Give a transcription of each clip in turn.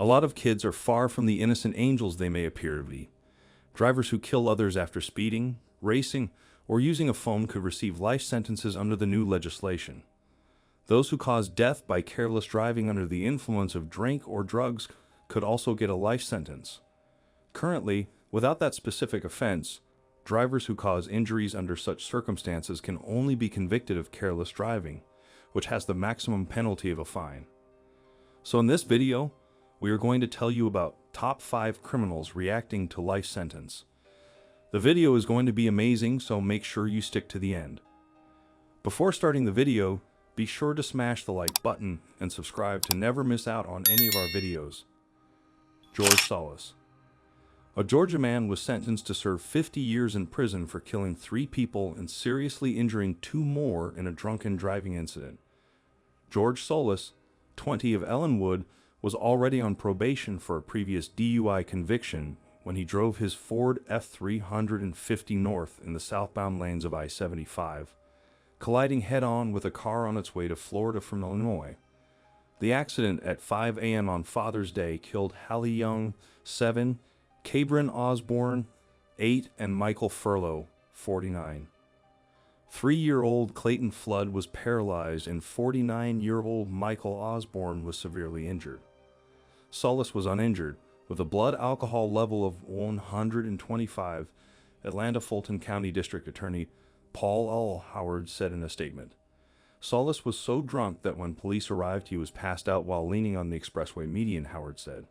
A lot of kids are far from the innocent angels they may appear to be. Drivers who kill others after speeding, racing, or using a phone could receive life sentences under the new legislation. Those who cause death by careless driving under the influence of drink or drugs could also get a life sentence. Currently, without that specific offense, drivers who cause injuries under such circumstances can only be convicted of careless driving, which has the maximum penalty of a fine. So in this video, we are going to tell you about top 5 criminals reacting to life sentence. The video is going to be amazing, so make sure you stick to the end. Before starting the video, be sure to smash the like button and subscribe to never miss out on any of our videos. George Solis. A Georgia man was sentenced to serve 50 years in prison for killing 3 people and seriously injuring 2 more in a drunken driving incident. George Solis, 20 of Ellenwood, was already on probation for a previous DUI conviction when he drove his Ford F-350 north in the southbound lanes of I-75, colliding head-on with a car on its way to Florida from Illinois. The accident at 5 a.m. on Father's Day killed Hallie Young, 7, Cabrin Osborne, 8, and Michael Furlow, 49. 3-year-old Clayton Flood was paralyzed and 49-year-old Michael Osborne was severely injured. Solis was uninjured, with a blood alcohol level of 125, Atlanta Fulton County District Attorney Paul L. Howard said in a statement. Solis was so drunk that when police arrived he was passed out while leaning on the expressway median, Howard said.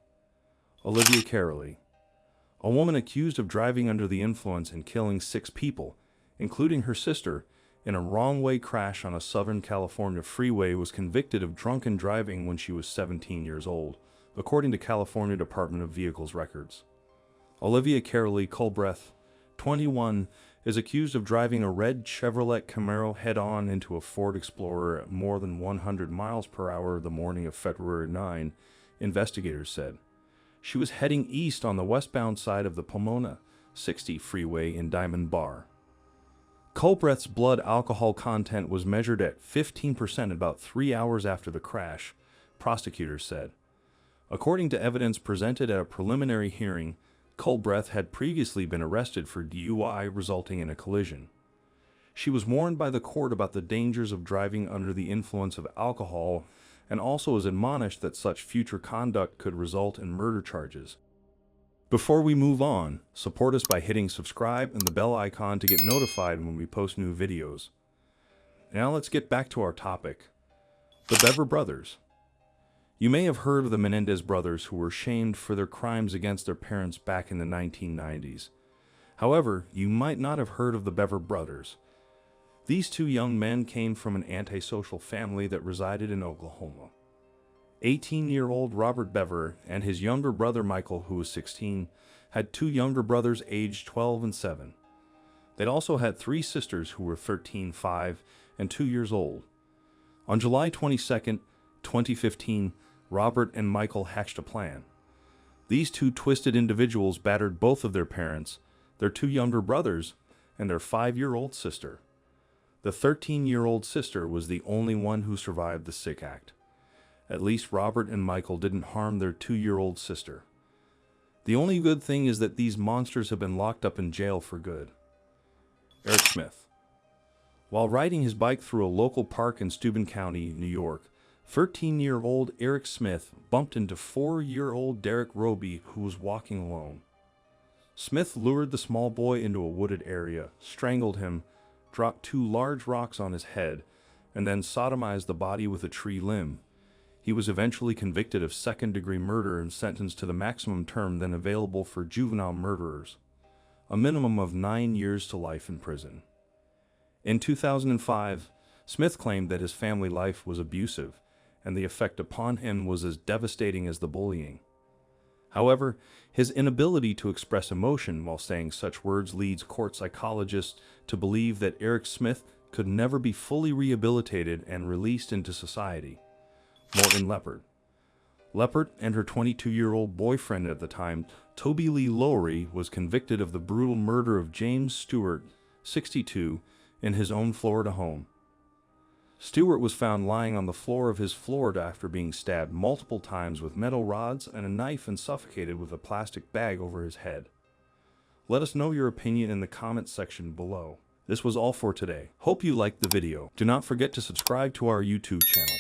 Olivia Carolee. A woman accused of driving under the influence and killing 6 people, including her sister, in a wrong-way crash on a Southern California freeway was convicted of drunken driving when she was 17 years old, according to California Department of Vehicles records. Olivia Carolee Culbreth, 21, is accused of driving a red Chevrolet Camaro head-on into a Ford Explorer at more than 100 miles per hour the morning of February 9, investigators said. She was heading east on the westbound side of the Pomona 60 freeway in Diamond Bar. Culbreth's blood alcohol content was measured at 15% about 3 hours after the crash, prosecutors said. According to evidence presented at a preliminary hearing, Culbreth had previously been arrested for DUI resulting in a collision. She was warned by the court about the dangers of driving under the influence of alcohol and also was admonished that such future conduct could result in murder charges. Before we move on, support us by hitting subscribe and the bell icon to get notified when we post new videos. Now let's get back to our topic. The Beverly Brothers. You may have heard of the Menendez brothers who were shamed for their crimes against their parents back in the 1990s. However, you might not have heard of the Beverly Brothers. These 2 young men came from an antisocial family that resided in Oklahoma. 18-year-old Robert Bever and his younger brother Michael, who was 16, had 2 younger brothers aged 12 and 7. They also had 3 sisters who were 13, 5, and 2 years old. On July 22, 2015, Robert and Michael hatched a plan. These 2 twisted individuals battered both of their parents, their 2 younger brothers, and their 5-year-old sister. The 13-year-old sister was the only one who survived the sick act. At least Robert and Michael didn't harm their 2-year-old sister. The only good thing is that these monsters have been locked up in jail for good. Eric Smith. While riding his bike through a local park in Steuben County, New York, 13-year-old Eric Smith bumped into 4-year-old Derek Roby, who was walking alone. Smith lured the small boy into a wooded area, strangled him, dropped 2 large rocks on his head, and then sodomized the body with a tree limb. He was eventually convicted of second-degree murder and sentenced to the maximum term then available for juvenile murderers, a minimum of 9 years to life in prison. In 2005, Smith claimed that his family life was abusive, and the effect upon him was as devastating as the bullying. However, his inability to express emotion while saying such words leads court psychologists to believe that Eric Smith could never be fully rehabilitated and released into society. Morton Leopard. Leopard and her 22-year-old boyfriend at the time, Toby Lee Lowry, was convicted of the brutal murder of James Stewart, 62, in his own Florida home. Stewart was found lying on the floor of his Florida after being stabbed multiple times with metal rods and a knife and suffocated with a plastic bag over his head. Let us know your opinion in the comments section below. This was all for today. Hope you liked the video. Do not forget to subscribe to our YouTube channel.